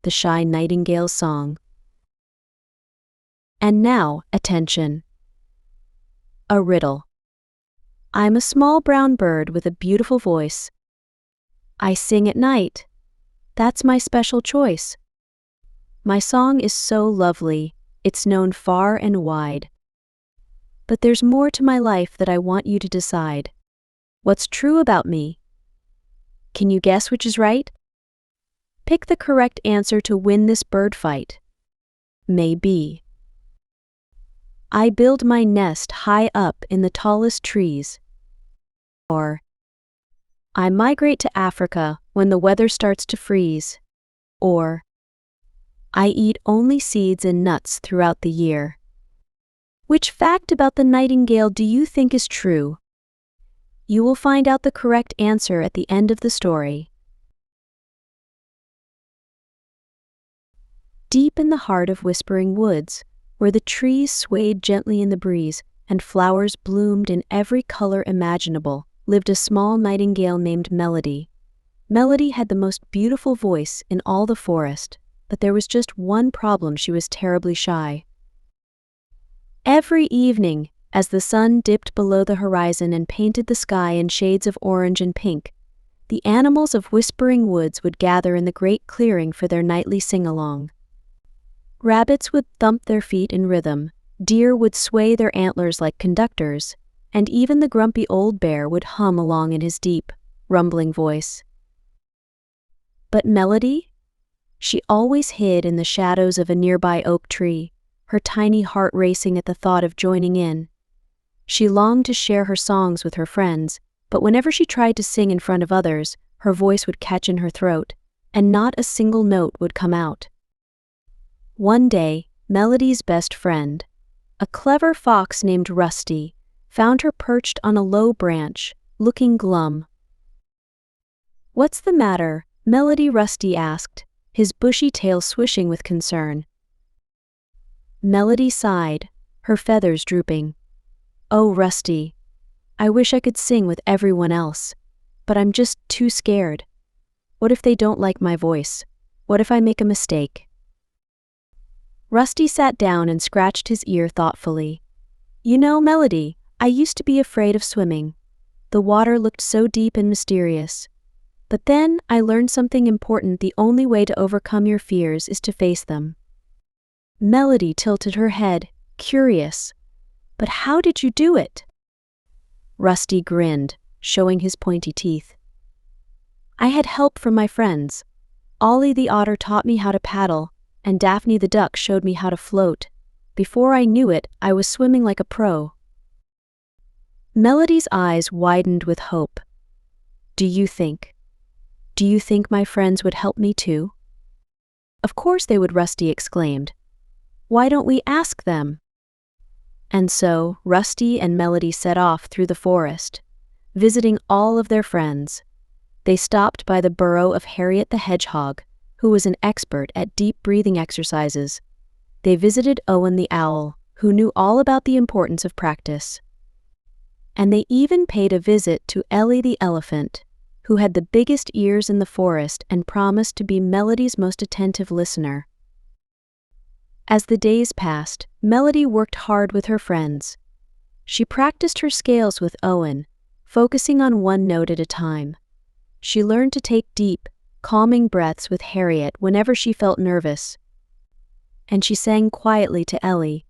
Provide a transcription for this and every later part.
the shy nightingale's song. And now, attention. A riddle. I'm a small brown bird with a beautiful voice. I sing at night. That's my special choice. My song is so lovely, it's known far and wide. But there's more to my life that I want you to decide. What's true about me? Can you guess which is right? Pick the correct answer to win this bird fight. Maybe. I build my nest high up in the tallest trees. Or, I migrate to Africa when the weather starts to freeze. Or, I eat only seeds and nuts throughout the year. Which fact about the nightingale do you think is true? You will find out the correct answer at the end of the story. Deep in the heart of Whispering Woods, where the trees swayed gently in the breeze and flowers bloomed in every color imaginable, lived a small nightingale named Melody. Melody had the most beautiful voice in all the forest, but there was just one problem: she was terribly shy. Every evening, as the sun dipped below the horizon and painted the sky in shades of orange and pink, the animals of Whispering Woods would gather in the great clearing for their nightly sing-along. Rabbits would thump their feet in rhythm, deer would sway their antlers like conductors, and even the grumpy old bear would hum along in his deep, rumbling voice. But Melody? She always hid in the shadows of a nearby oak tree, her tiny heart racing at the thought of joining in. She longed to share her songs with her friends, but whenever she tried to sing in front of others, her voice would catch in her throat, and not a single note would come out. One day, Melody's best friend, a clever fox named Rusty, found her perched on a low branch, looking glum. "What's the matter, Melody?" Rusty asked, his bushy tail swishing with concern. Melody sighed, her feathers drooping. "Oh, Rusty, I wish I could sing with everyone else, but I'm just too scared. What if they don't like my voice? What if I make a mistake?" Rusty sat down and scratched his ear thoughtfully. "You know, Melody, I used to be afraid of swimming. The water looked so deep and mysterious. But then I learned something important: the only way to overcome your fears is to face them." Melody tilted her head, curious. "But how did you do it?" Rusty grinned, showing his pointy teeth. "I had help from my friends. Ollie the otter taught me how to paddle, and Daphne the duck showed me how to float. Before I knew it, I was swimming like a pro." Melody's eyes widened with hope. Do you think my friends would help me too?" "Of course they would," Rusty exclaimed. "Why don't we ask them?" And so, Rusty and Melody set off through the forest, visiting all of their friends. They stopped by the burrow of Harriet the Hedgehog, who was an expert at deep breathing exercises. They visited Owen the Owl, who knew all about the importance of practice. And they even paid a visit to Ellie the Elephant, who had the biggest ears in the forest and promised to be Melody's most attentive listener. As the days passed, Melody worked hard with her friends. She practiced her scales with Owen, focusing on one note at a time. She learned to take deep, calming breaths with Harriet whenever she felt nervous. And she sang quietly to Ellie,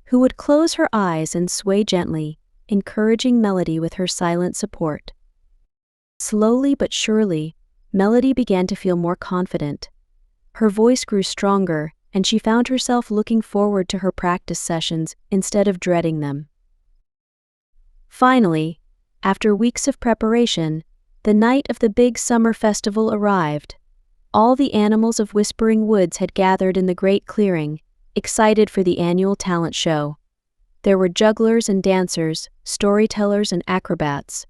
who would close her eyes and sway gently, encouraging Melody with her silent support. Slowly but surely, Melody began to feel more confident. Her voice grew stronger, and she found herself looking forward to her practice sessions instead of dreading them. Finally, after weeks of preparation, the night of the big summer festival arrived. All the animals of Whispering Woods had gathered in the great clearing, excited for the annual talent show. There were jugglers and dancers, storytellers and acrobats.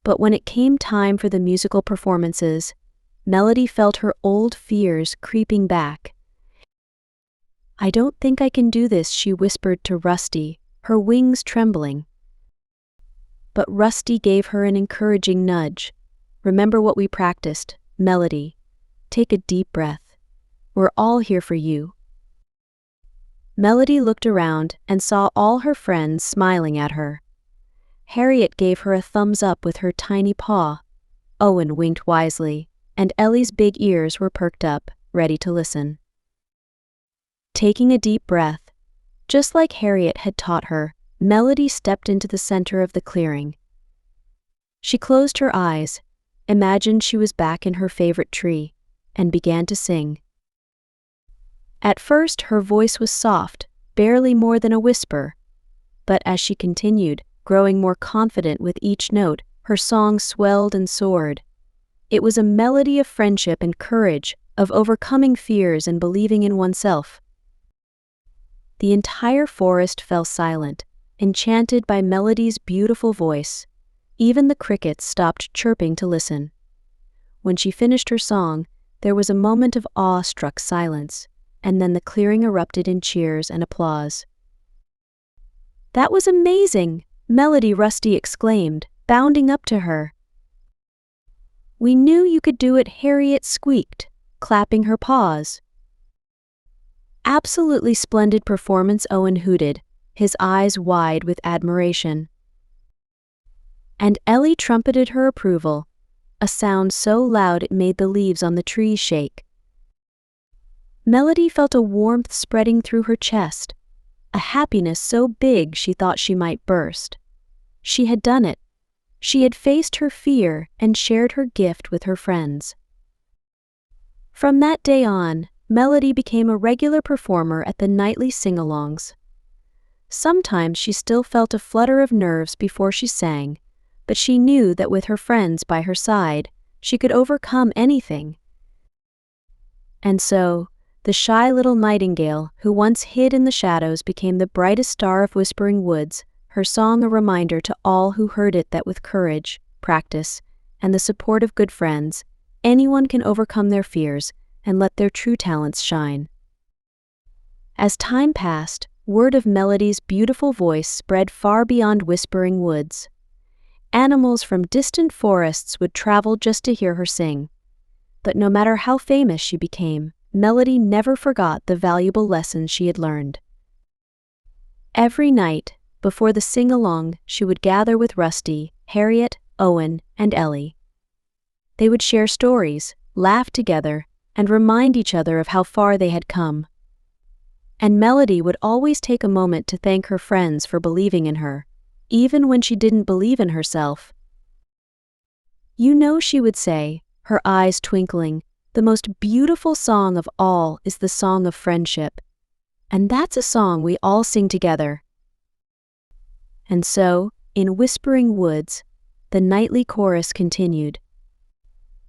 But when it came time for the musical performances, Melody felt her old fears creeping back. "I don't think I can do this," she whispered to Rusty, her wings trembling. But Rusty gave her an encouraging nudge. "Remember what we practiced, Melody. Take a deep breath. We're all here for you." Melody looked around and saw all her friends smiling at her. Harriet gave her a thumbs up with her tiny paw. Owen winked wisely, and Ellie's big ears were perked up, ready to listen. Taking a deep breath, just like Harriet had taught her, Melody stepped into the center of the clearing. She closed her eyes, imagined she was back in her favorite tree, and began to sing. At first, her voice was soft, barely more than a whisper, but as she continued, growing more confident with each note, her song swelled and soared. It was a melody of friendship and courage, of overcoming fears and believing in oneself. The entire forest fell silent, enchanted by Melody's beautiful voice. Even the crickets stopped chirping to listen. When she finished her song, there was a moment of awe-struck silence, and then the clearing erupted in cheers and applause. "That was amazing!" Melody Rusty exclaimed, bounding up to her. "We knew you could do it," Harriet squeaked, clapping her paws. "Absolutely splendid performance," Owen hooted, his eyes wide with admiration. And Ellie trumpeted her approval, a sound so loud it made the leaves on the trees shake. Melody felt a warmth spreading through her chest, a happiness so big she thought she might burst. She had done it. She had faced her fear and shared her gift with her friends. From that day on, Melody became a regular performer at the nightly sing-alongs. Sometimes she still felt a flutter of nerves before she sang, but she knew that with her friends by her side, she could overcome anything. And so, the shy little nightingale who once hid in the shadows became the brightest star of Whispering Woods, her song a reminder to all who heard it that with courage, practice, and the support of good friends, anyone can overcome their fears and let their true talents shine. As time passed, word of Melody's beautiful voice spread far beyond Whispering Woods. Animals from distant forests would travel just to hear her sing. But no matter how famous she became, Melody never forgot the valuable lessons she had learned. Every night, before the sing-along, she would gather with Rusty, Harriet, Owen, and Ellie. They would share stories, laugh together, and remind each other of how far they had come. And Melody would always take a moment to thank her friends for believing in her, even when she didn't believe in herself. "You know," she would say, her eyes twinkling, "the most beautiful song of all is the song of friendship. And that's a song we all sing together." And so, in Whispering Woods, the nightly chorus continued.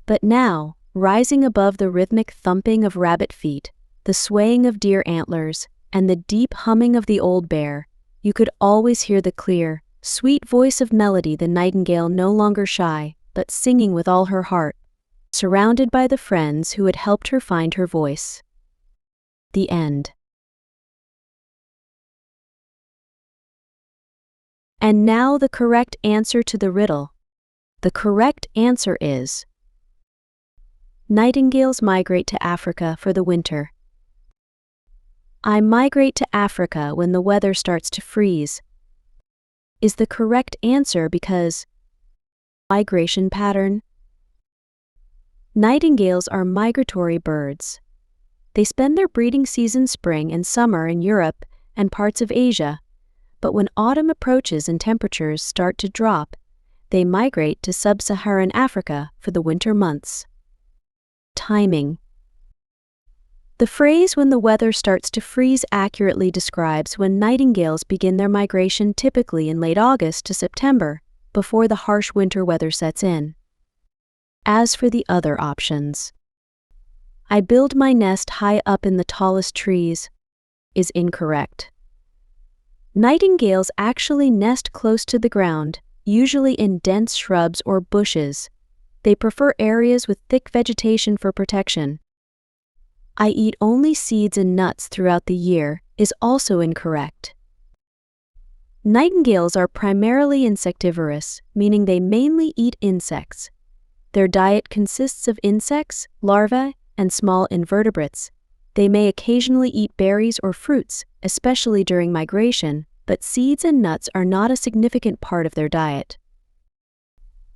But now, rising above the rhythmic thumping of rabbit feet, the swaying of deer antlers, and the deep humming of the old bear, you could always hear the clear, sweet voice of Melody the nightingale, no longer shy, but singing with all her heart, surrounded by the friends who had helped her find her voice. The end. And now the correct answer to the riddle. The correct answer is: nightingales migrate to Africa for the winter. "I migrate to Africa when the weather starts to freeze" is the correct answer because migration pattern. Nightingales are migratory birds. They spend their breeding season spring and summer in Europe and parts of Asia, but when autumn approaches and temperatures start to drop, they migrate to sub-Saharan Africa for the winter months. Timing. The phrase "when the weather starts to freeze" accurately describes when nightingales begin their migration, typically in late August to September, before the harsh winter weather sets in. As for the other options, "I build my nest high up in the tallest trees" is incorrect. Nightingales actually nest close to the ground, usually in dense shrubs or bushes. They prefer areas with thick vegetation for protection. "I eat only seeds and nuts throughout the year" is also incorrect. Nightingales are primarily insectivorous, meaning they mainly eat insects. Their diet consists of insects, larvae, and small invertebrates, They may occasionally eat berries or fruits, especially during migration, but seeds and nuts are not a significant part of their diet.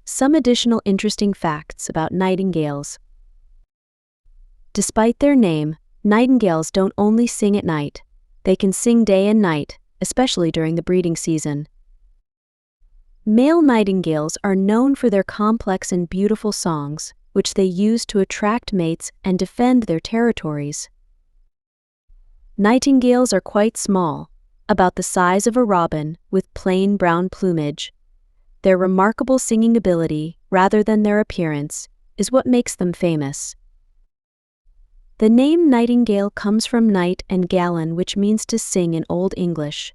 Some additional interesting facts about nightingales. Despite their name, nightingales don't only sing at night. They can sing day and night, especially during the breeding season. Male nightingales are known for their complex and beautiful songs, which they use to attract mates and defend their territories. Nightingales are quite small, about the size of a robin, with plain brown plumage. Their remarkable singing ability, rather than their appearance, is what makes them famous. The name nightingale comes from night and gallon, which means to sing in Old English.